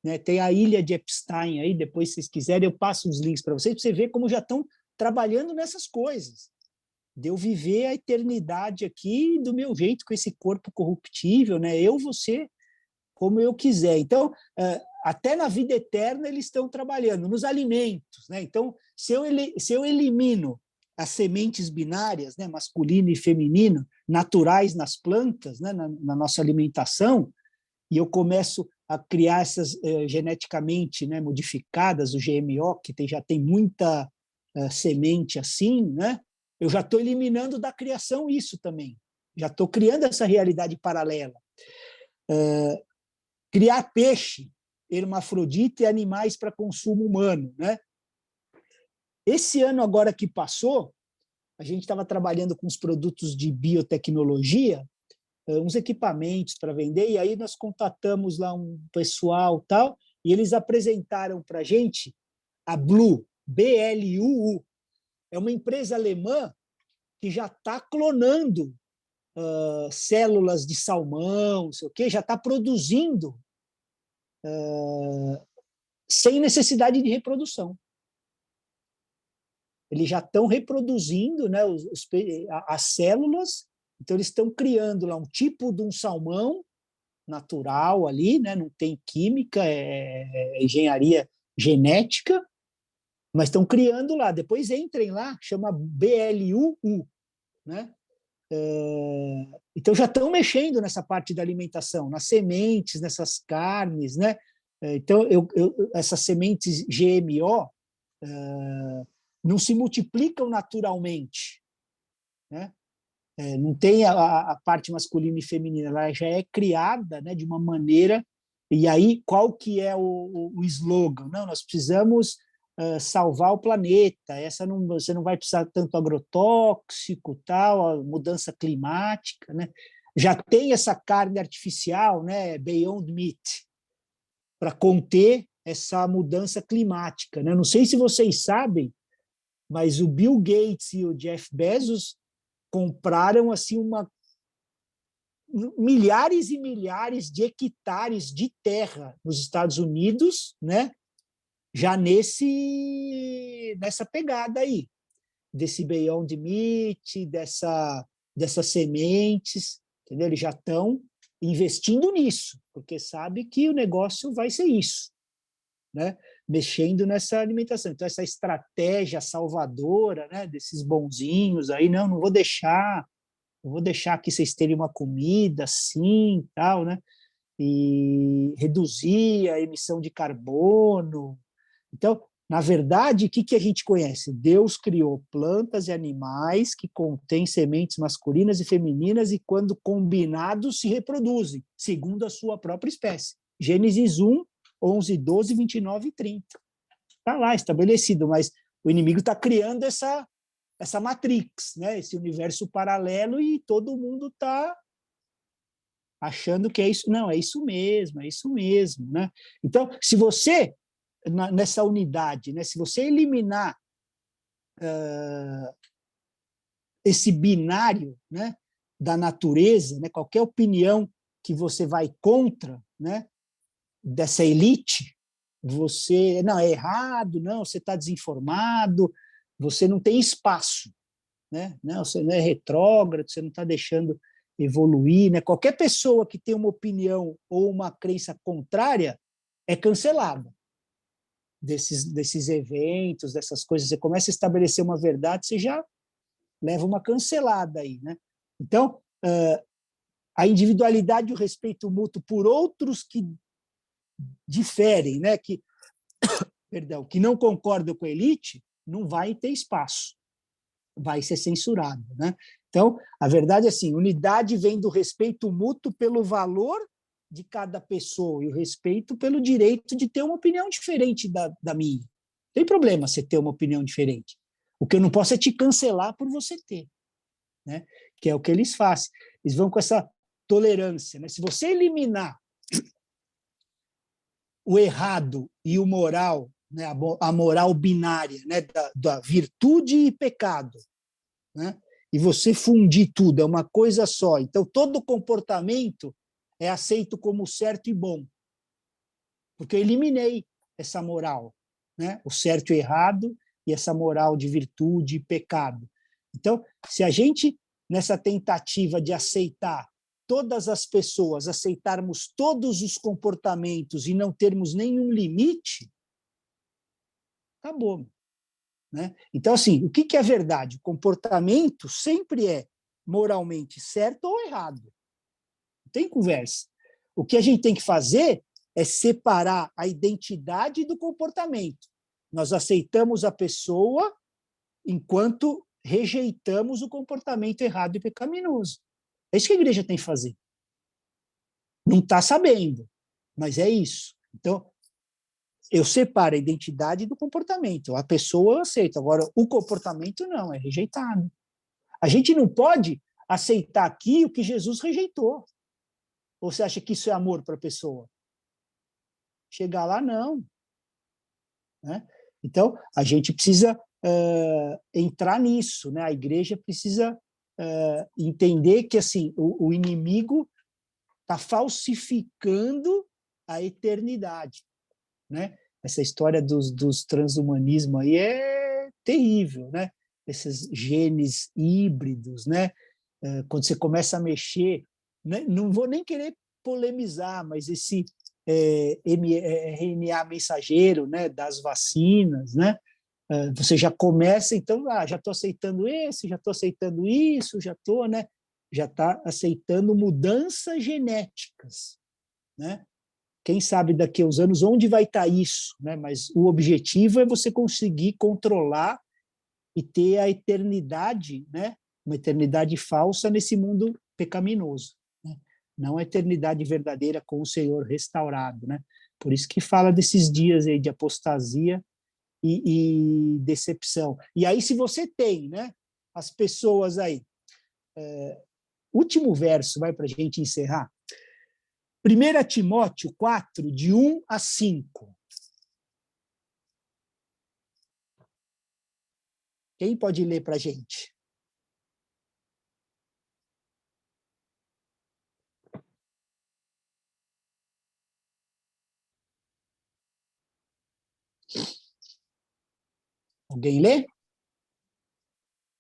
né? Tem a ilha de Epstein aí, depois, se vocês quiserem, eu passo os links para vocês, para você ver como já estão trabalhando nessas coisas. De eu viver a eternidade aqui do meu jeito, com esse corpo corruptível, né? Eu vou ser como eu quiser. Então, até na vida eterna eles estão trabalhando, nos alimentos, né? Então, se eu elimino as sementes binárias, né, masculino e feminino, naturais nas plantas, né, na nossa alimentação, e eu começo a criar essas geneticamente, né, modificadas, o GMO, que já tem muita semente assim, né, eu já estou eliminando da criação isso também. Já estou criando essa realidade paralela. Criar peixe, hermafrodita e animais para consumo humano, né? Esse ano agora que passou, a gente estava trabalhando com os produtos de biotecnologia, uns equipamentos para vender, e aí nós contatamos lá um pessoal tal, e eles apresentaram para a gente a Blue, BLUU. É uma empresa alemã que já está clonando células de salmão, não sei o quê, já está produzindo sem necessidade de reprodução. Eles já estão reproduzindo, né, as células, então eles estão criando lá um tipo de um salmão natural ali, né, não tem química, é engenharia genética, mas estão criando lá. Depois entrem lá, chama BLUU, né? Então já estão mexendo nessa parte da alimentação, nas sementes, nessas carnes, né? Então essas sementes GMO não se multiplicam naturalmente, né? Não tem a parte masculina e feminina, ela já é criada, né, de uma maneira. E aí qual que é o slogan? Não, nós precisamos salvar o planeta. Você não vai precisar tanto agrotóxico, tal, a mudança climática, né? Já tem essa carne artificial, né, Beyond Meat, para conter essa mudança climática, né? Não sei se vocês sabem, mas o Bill Gates e o Jeff Bezos compraram assim milhares e milhares de hectares de terra nos Estados Unidos, né? Já nessa pegada aí, desse Beyond Meat, dessas sementes, entendeu? Eles já estão investindo nisso, porque sabe que o negócio vai ser isso, né? Mexendo nessa alimentação. Então, essa estratégia salvadora, né, desses bonzinhos aí, não vou deixar que vocês terem uma comida assim, tal, né? E reduzir a emissão de carbono. Então, na verdade, o que a gente conhece? Deus criou plantas e animais que contêm sementes masculinas e femininas e, quando combinados, se reproduzem, segundo a sua própria espécie. Gênesis 1, 11, 12, 29 e 30. Está lá estabelecido, mas o inimigo está criando essa matrix, né? Esse universo paralelo, e todo mundo está achando que é isso. Não, é isso mesmo, né? Então, se você, nessa unidade, né, se você eliminar esse binário, né, da natureza, né, qualquer opinião que você vai contra, né, dessa elite, você não é errado, não, você está desinformado, você não tem espaço, né? Não, você não é retrógrado, você não está deixando evoluir, né? Qualquer pessoa que tem uma opinião ou uma crença contrária é cancelada desses eventos, dessas coisas. Você começa a estabelecer uma verdade, você já leva uma cancelada aí, né? Então, a individualidade e o respeito mútuo por outros que diferem, né, que não concordam com a elite, não vai ter espaço, vai ser censurado, né? Então, a verdade é assim, unidade vem do respeito mútuo pelo valor de cada pessoa e o respeito pelo direito de ter uma opinião diferente da minha. Não tem problema você ter uma opinião diferente. O que eu não posso é te cancelar por você ter, né? Que é o que eles fazem. Eles vão com essa tolerância, né? Se você eliminar o errado e o moral, né, a moral binária, né, da virtude e pecado, né, e você fundir tudo, é uma coisa só. Então, todo comportamento é aceito como certo e bom, porque eu eliminei essa moral, né, o certo e o errado, e essa moral de virtude e pecado. Então, se a gente, nessa tentativa de aceitar todas as pessoas, aceitarmos todos os comportamentos e não termos nenhum limite, acabou, né? Então, assim, o que é verdade? O comportamento sempre é moralmente certo ou errado. Não tem conversa. O que a gente tem que fazer é separar a identidade do comportamento. Nós aceitamos a pessoa enquanto rejeitamos o comportamento errado e pecaminoso. É isso que a igreja tem que fazer. Não está sabendo, mas é isso. Então, eu separo a identidade do comportamento. A pessoa eu aceito, agora o comportamento não, é rejeitado. A gente não pode aceitar aqui o que Jesus rejeitou. Ou você acha que isso é amor para a pessoa? Chegar lá, não. Né? Então, a gente precisa entrar nisso, né? A igreja precisa entender que assim, o inimigo está falsificando a eternidade. Né? Essa história dos transhumanismos aí é terrível, né? Esses genes híbridos, né? Quando você começa a mexer, né? Não vou nem querer polemizar, mas esse RNA mensageiro, né? Das vacinas, né? Você já começa, então, já estou aceitando esse, já estou aceitando isso, já estou, né? Já está aceitando mudanças genéticas, né? Quem sabe daqui a uns anos onde vai estar isso, né? Mas o objetivo é você conseguir controlar e ter a eternidade, né? Uma eternidade falsa nesse mundo pecaminoso, né? Não a eternidade verdadeira com o Senhor restaurado, né? Por isso que fala desses dias aí de apostasia e decepção. E aí, se você tem, né? As pessoas aí, último verso, vai para a gente encerrar. 1 Timóteo 4, de 1 a 5. Quem pode ler para a gente? Alguém lê?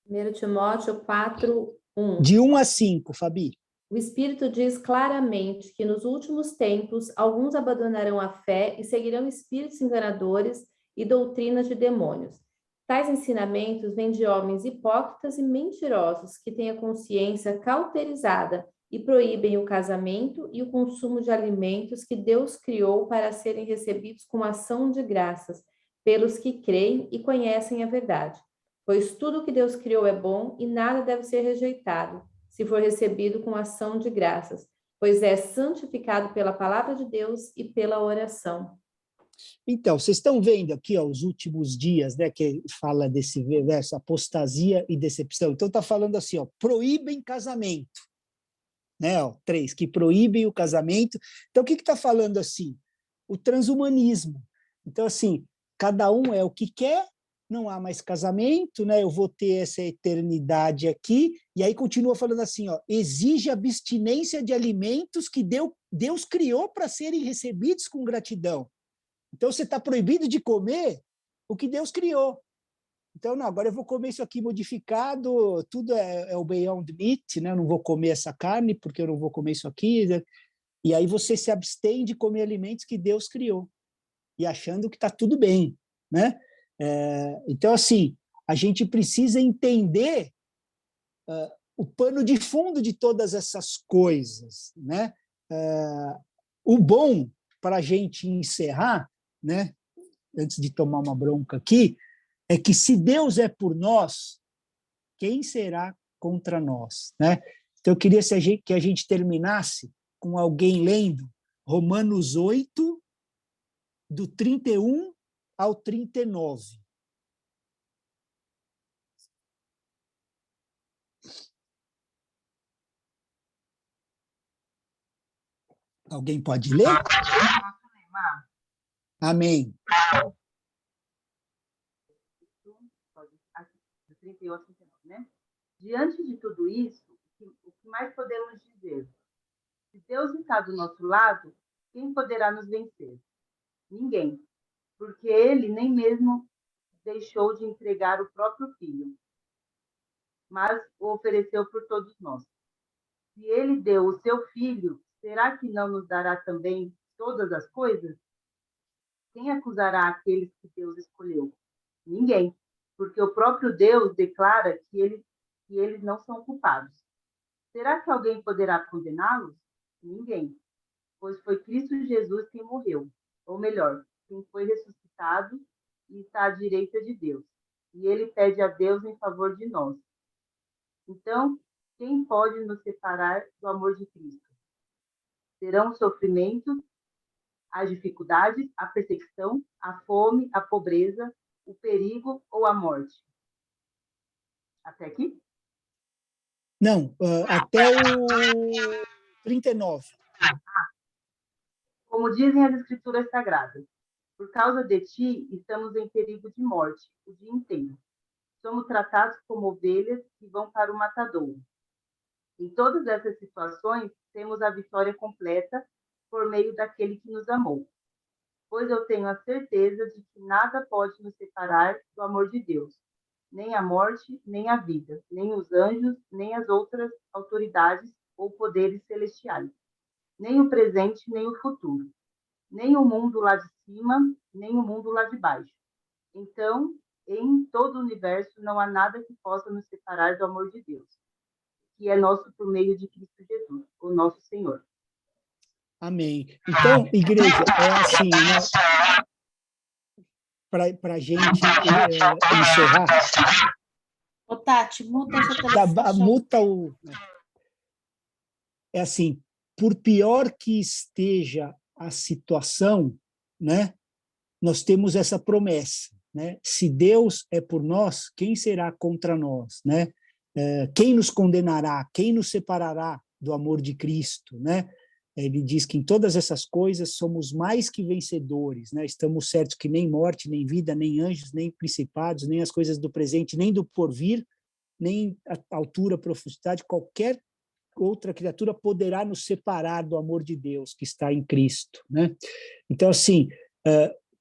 1 Timóteo 4, 1. De 1 a 5, Fabi. O Espírito diz claramente que nos últimos tempos alguns abandonarão a fé e seguirão espíritos enganadores e doutrinas de demônios. Tais ensinamentos vêm de homens hipócritas e mentirosos que têm a consciência cauterizada e proíbem o casamento e o consumo de alimentos que Deus criou para serem recebidos com ação de graças pelos que creem e conhecem a verdade. Pois tudo que Deus criou é bom e nada deve ser rejeitado, se for recebido com ação de graças, pois é santificado pela palavra de Deus e pela oração. Então, vocês estão vendo aqui ó, os últimos dias, né, que fala desse verso, apostasia e decepção. Então, está falando assim, ó, proíbem casamento. Né, ó, 3, que proíbem o casamento. Então, o que está falando assim? O transhumanismo. Então, assim, cada um é o que quer, não há mais casamento, né? Eu vou ter essa eternidade aqui, e aí continua falando assim, ó, exige abstinência de alimentos que Deus criou para serem recebidos com gratidão. Então, você está proibido de comer o que Deus criou. Então, não, agora eu vou comer isso aqui modificado, tudo é o Beyond Meat, né? Eu não vou comer essa carne porque eu não vou comer isso aqui. Né? E aí você se abstém de comer alimentos que Deus criou, e achando que está tudo bem, né? Então, assim, a gente precisa entender o pano de fundo de todas essas coisas, né? O bom, para a gente encerrar, né? Antes de tomar uma bronca aqui, é que se Deus é por nós, quem será contra nós, né? Então, eu queria que a gente terminasse com alguém lendo Romanos 8, do 31 ao 39. Alguém pode ler? Amém. 38 a 39, né? Diante de tudo isso, o que mais podemos dizer? Se Deus está do nosso lado, quem poderá nos vencer? Ninguém, porque Ele nem mesmo deixou de entregar o próprio Filho, mas o ofereceu por todos nós. Se Ele deu o seu Filho, será que não nos dará também todas as coisas? Quem acusará aqueles que Deus escolheu? Ninguém, porque o próprio Deus declara que eles não são culpados. Será que alguém poderá condená-los? Ninguém, pois foi Cristo Jesus quem morreu, ou melhor, quem foi ressuscitado e está à direita de Deus. E ele pede a Deus em favor de nós. Então, quem pode nos separar do amor de Cristo? Serão os sofrimentos, as dificuldades, a perseguição, a fome, a pobreza, o perigo ou a morte? Até aqui? Não, até o 39. Como dizem as Escrituras Sagradas, por causa de ti, estamos em perigo de morte o dia inteiro. Somos tratados como ovelhas que vão para o matadouro. Em todas essas situações, temos a vitória completa por meio daquele que nos amou. Pois eu tenho a certeza de que nada pode nos separar do amor de Deus, nem a morte, nem a vida, nem os anjos, nem as outras autoridades ou poderes celestiais, nem o presente, nem o futuro, nem o mundo lá de cima, nem o mundo lá de baixo. Então, em todo o universo não há nada que possa nos separar do amor de Deus, que é nosso por meio de Cristo Jesus, o nosso Senhor. Amém. Então, igreja, é assim, né? Para a gente encerrar. Ô, Tati, muta seu telefone. Muta o. É assim, por pior que esteja a situação, né? Nós temos essa promessa, né? Se Deus é por nós, quem será contra nós, né? Quem nos condenará? Quem nos separará do amor de Cristo, né? Ele diz que em todas essas coisas somos mais que vencedores, né? Estamos certos que nem morte, nem vida, nem anjos, nem principados, nem as coisas do presente, nem do porvir, nem a altura, profundidade, qualquer outra criatura poderá nos separar do amor de Deus que está em Cristo, né? Então, assim,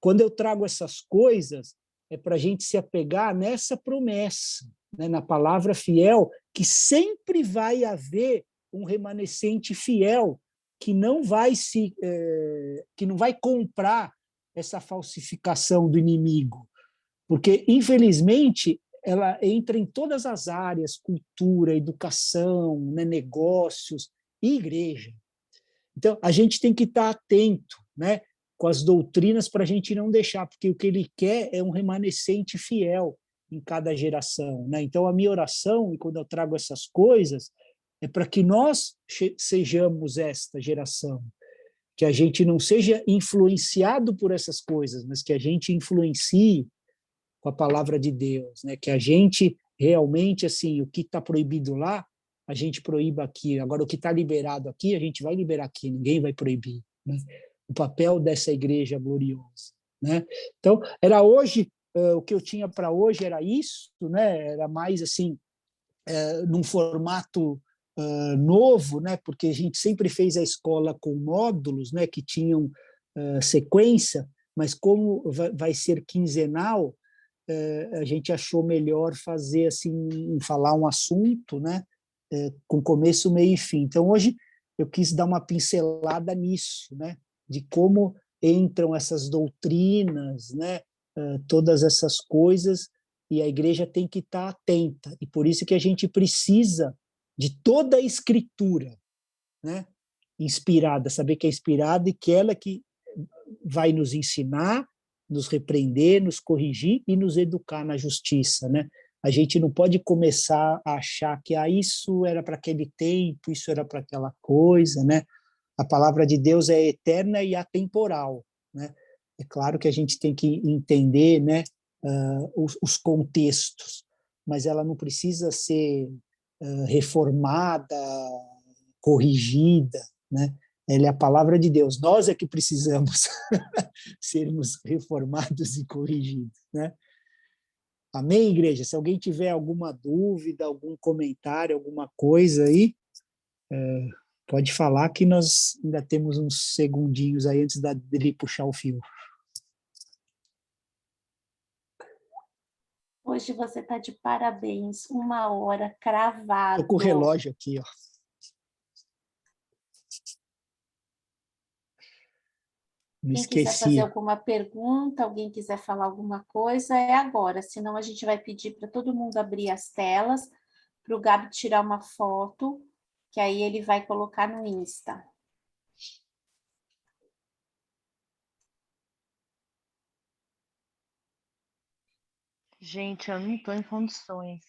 quando eu trago essas coisas, é para a gente se apegar nessa promessa, né? Na palavra fiel, que sempre vai haver um remanescente fiel que não vai comprar essa falsificação do inimigo, porque infelizmente ela entra em todas as áreas, cultura, educação, né, negócios e igreja. Então a gente tem que estar atento, né, com as doutrinas para a gente não deixar, porque o que ele quer é um remanescente fiel em cada geração, né? Então a minha oração, e quando eu trago essas coisas, é para que nós sejamos esta geração, que a gente não seja influenciado por essas coisas, mas que a gente influencie com a palavra de Deus, né? Que a gente realmente, assim, o que está proibido lá, a gente proíba aqui. Agora, o que está liberado aqui, a gente vai liberar aqui, ninguém vai proibir, né? O papel dessa igreja gloriosa, né? Então, era hoje, o que eu tinha para hoje era isso, né? Era mais assim, num formato novo, né? Porque a gente sempre fez a escola com módulos, né? Que tinham sequência, mas como vai ser quinzenal, a gente achou melhor fazer assim, falar um assunto, né? Com começo, meio e fim. Então hoje eu quis dar uma pincelada nisso, né? De como entram essas doutrinas, né? Todas essas coisas, e a igreja tem que estar atenta, e por isso que a gente precisa de toda a escritura, né? Inspirada, saber que é inspirada e que ela que vai nos ensinar, nos repreender, nos corrigir e nos educar na justiça, né? A gente não pode começar a achar que isso era para aquele tempo, isso era para aquela coisa, né? A palavra de Deus é eterna e atemporal, né? É claro que a gente tem que entender, né, os contextos, mas ela não precisa ser reformada, corrigida, né? Ela é a palavra de Deus. Nós é que precisamos sermos reformados e corrigidos, né? Amém, igreja? Se alguém tiver alguma dúvida, algum comentário, alguma coisa aí, pode falar que nós ainda temos uns segundinhos aí antes da Adri puxar o fio. Hoje você está de parabéns, 1 hora cravado. Estou com o relógio aqui, ó. Me Quem esqueci. quiser fazer alguma pergunta, alguém quiser falar alguma coisa, é agora. Senão a gente vai pedir para todo mundo abrir as telas, para o Gabi tirar uma foto, que aí ele vai colocar no Insta. Gente, eu não estou em condições.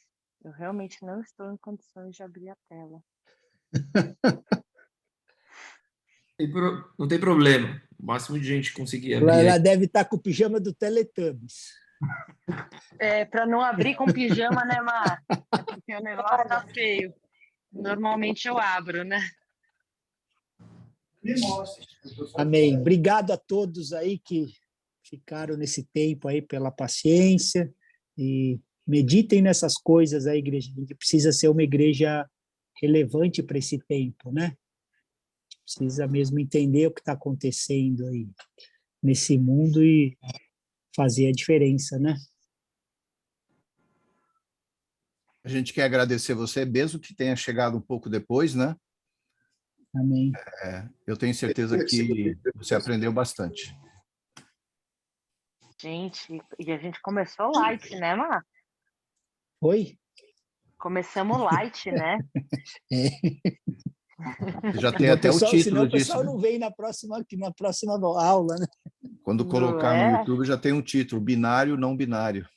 Eu realmente não estou em condições de abrir a tela. Não tem problema. O máximo de gente conseguir abrir. Ela deve estar com o pijama do Teletubbies. Para não abrir com pijama, né, Mar? É porque o negócio tá feio. Normalmente eu abro, né? Amém. Obrigado a todos aí que ficaram nesse tempo aí pela paciência e meditem nessas coisas aí, igreja. A gente precisa ser uma igreja relevante para esse tempo, né? Precisa mesmo entender o que está acontecendo aí nesse mundo e fazer a diferença, né? A gente quer agradecer você, mesmo que tenha chegado um pouco depois, né? Amém. Eu tenho certeza que você aprendeu bastante. Gente, e a gente começou light, né, Má? Oi? Começamos light, né? É. Já tem até o Senão título o pessoal disso, né? não vem na próxima aula, né? Quando colocar no YouTube já tem um título, binário, não binário.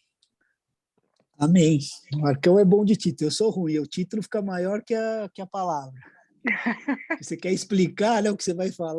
Amém. O Marcão é bom de título, eu sou ruim, o título fica maior que a palavra. Você quer explicar, né, o que você vai falar?